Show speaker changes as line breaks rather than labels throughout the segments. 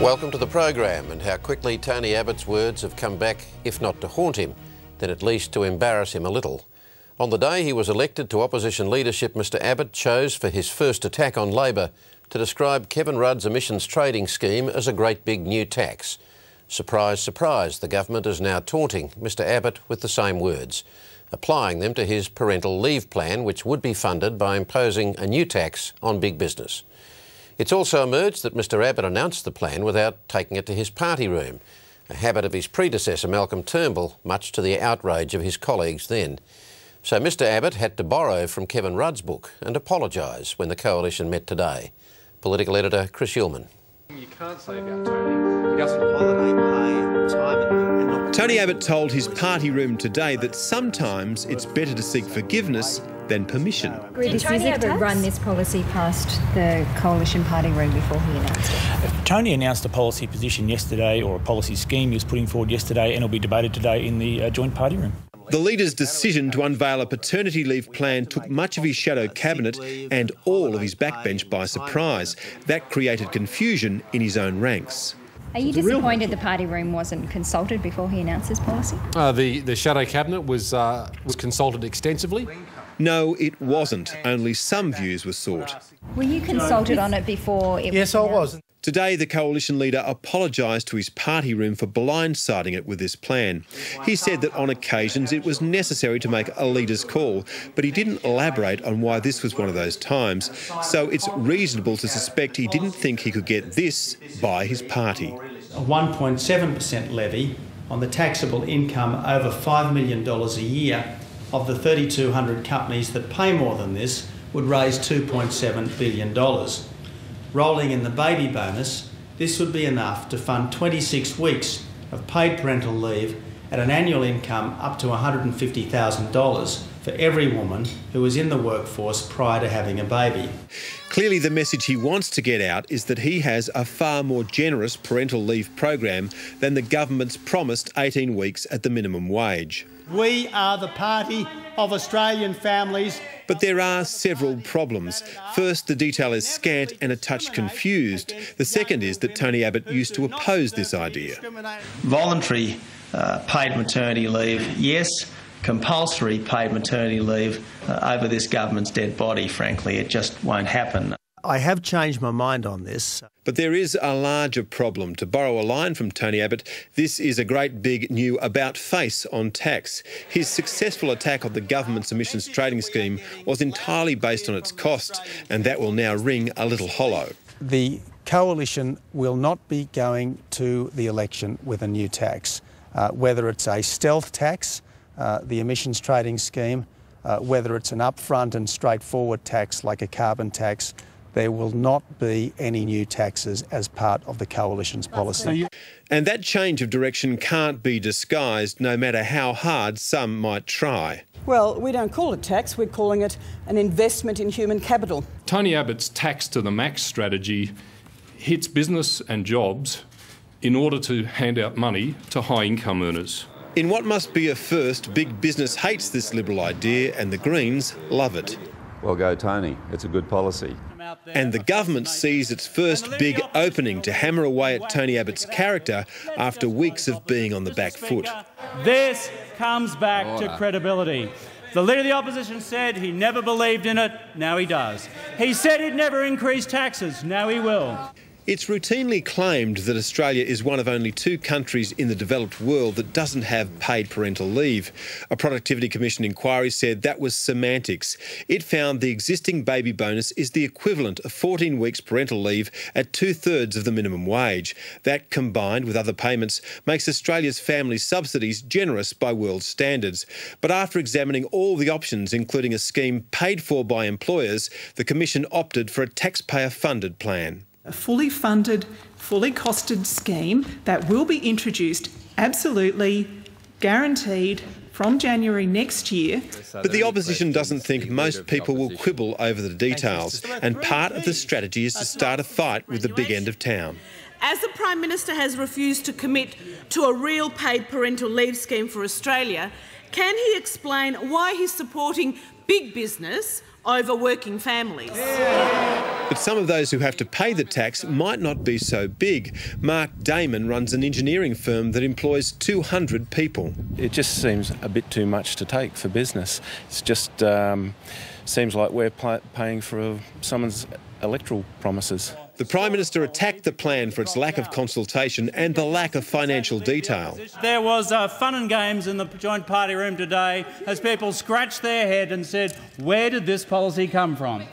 Welcome to the program, and how quickly Tony Abbott's words have come back, if not to haunt him, then at least to embarrass him a little. On the day he was elected to opposition leadership, Mr Abbott chose for his first attack on Labor to describe Kevin Rudd's emissions trading scheme as a great big new tax. Surprise, surprise, the government is now taunting Mr Abbott with the same words, applying them to his parental leave plan, which would be funded by imposing a new tax on big business. It's also emerged that Mr Abbott announced the plan without taking it to his party room, a habit of his predecessor Malcolm Turnbull, much to the outrage of his colleagues then. So Mr Abbott had to borrow from Kevin Rudd's book and apologise when the coalition met today. Political editor Chris Uhlmann.
You can't say about Tony, he doesn't holiday pay, retirement.
Tony Abbott told his party room today that sometimes it's better to seek forgiveness than permission.
Did Tony Abbott run this policy past the coalition party room before he announced it?
Tony announced a policy position yesterday, or a policy scheme he was putting forward yesterday, and will be debated today in the joint party room.
The leader's decision to unveil a paternity leave plan took much of his shadow cabinet and all of his backbench by surprise. That created confusion in his own ranks.
Are you disappointed the party room wasn't consulted before he announced his policy?
The shadow cabinet was consulted extensively.
No, it wasn't. Only some views were sought.
Were you consulted on it before it was announced?
Yes, I was.
Today, the coalition leader apologised to his party room for blindsiding it with this plan. He said that on occasions it was necessary to make a leader's call, but he didn't elaborate on why this was one of those times. So it's reasonable to suspect he didn't think he could get this by his party.
A 1.7% levy on the taxable income over $5 million a year of the 3,200 companies that pay more than this would raise $2.7 billion. Rolling in the baby bonus, this would be enough to fund 26 weeks of paid parental leave at an annual income up to $150,000 for every woman who was in the workforce prior to having a baby.
Clearly, the message he wants to get out is that he has a far more generous parental leave program than the government's promised 18 weeks at the minimum wage.
We are the party of Australian families.
But there are several problems. First, the detail is scant and a touch confused. The second is that Tony Abbott used to oppose this idea.
Voluntary paid maternity leave, yes. Compulsory paid maternity leave over this government's dead body, frankly. It just won't happen.
I have changed my mind on this.
But there is a larger problem. To borrow a line from Tony Abbott, this is a great big new about-face on tax. His successful attack on the government's emissions trading scheme was entirely based on its costs, and that will now ring a little hollow.
The coalition will not be going to the election with a new tax, whether it's a stealth tax, the emissions trading scheme, whether it's an upfront and straightforward tax like a carbon tax. There will not be any new taxes as part of the coalition's policy.
And that change of direction can't be disguised, no matter how hard some might try.
Well, we don't call it tax, we're calling it an investment in human capital.
Tony Abbott's tax to the max strategy hits business and jobs in order to hand out money to high-income earners.
In what must be a first, big business hates this Liberal idea and the Greens love it.
Well, go Tony, it's a good policy.
And the government sees its first big opening to hammer away at Tony Abbott's character after weeks of being on the back foot.
This comes back to credibility. The Leader of the Opposition said he never believed in it, now he does. He said he'd never increase taxes, now he will.
It's routinely claimed that Australia is one of only 2 countries in the developed world that doesn't have paid parental leave. A Productivity Commission inquiry said that was semantics. It found the existing baby bonus is the equivalent of 14 weeks parental leave at 2/3 of the minimum wage. That, combined with other payments, makes Australia's family subsidies generous by world standards. But after examining all the options, including a scheme paid for by employers, the Commission opted for a taxpayer-funded plan.
A fully funded, fully costed scheme that will be introduced, absolutely guaranteed, from January next year.
But the opposition doesn't think most people will quibble over the details, and part of the strategy is to start a fight with the big end of town.
As the Prime Minister has refused to commit to a real paid parental leave scheme for Australia, can he explain why he's supporting big business over working families?
But some of those who have to pay the tax might not be so big. Mark Damon runs an engineering firm that employs 200 people.
It just seems a bit too much to take for business. It's just seems like we're paying for someone's electoral promises.
The Prime Minister attacked the plan for its lack of consultation and the lack of financial detail.
There was fun and games in the joint party room today as people scratched their head and said, where did this policy come from?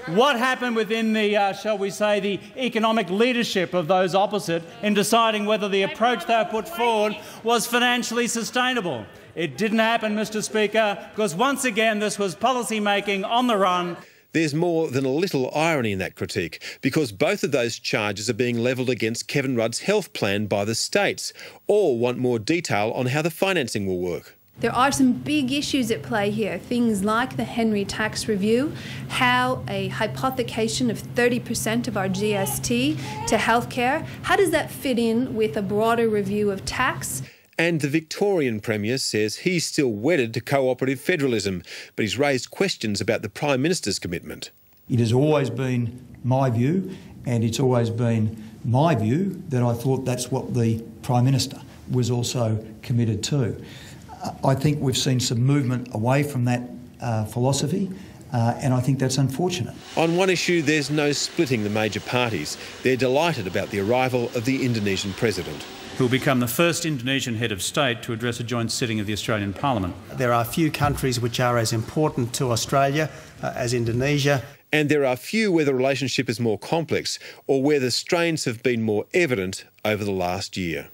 What happened within the, shall we say, the economic leadership of those opposite in deciding whether the approach they put forward was financially sustainable? It didn't happen, Mr Speaker, because once again this was policy making on the run.
There's more than a little irony in that critique, because both of those charges are being levelled against Kevin Rudd's health plan by the states. All want more detail on how the financing will work.
There are some big issues at play here, things like the Henry tax review, how a hypothecation of 30% of our GST to healthcare, how does that fit in with a broader review of tax?
And the Victorian Premier says he's still wedded to cooperative federalism, but he's raised questions about the Prime Minister's commitment.
It has always been my view, and it's always been my view that I thought that's what the Prime Minister was also committed to. I think we've seen some movement away from that philosophy, and I think that's unfortunate.
On one issue, there's no splitting the major parties. They're delighted about the arrival of the Indonesian president,
Who will become the first Indonesian head of state to address a joint sitting of the Australian Parliament.
There are few countries which are as important to Australia as Indonesia.
And there are few where the relationship is more complex or where the strains have been more evident over the last year.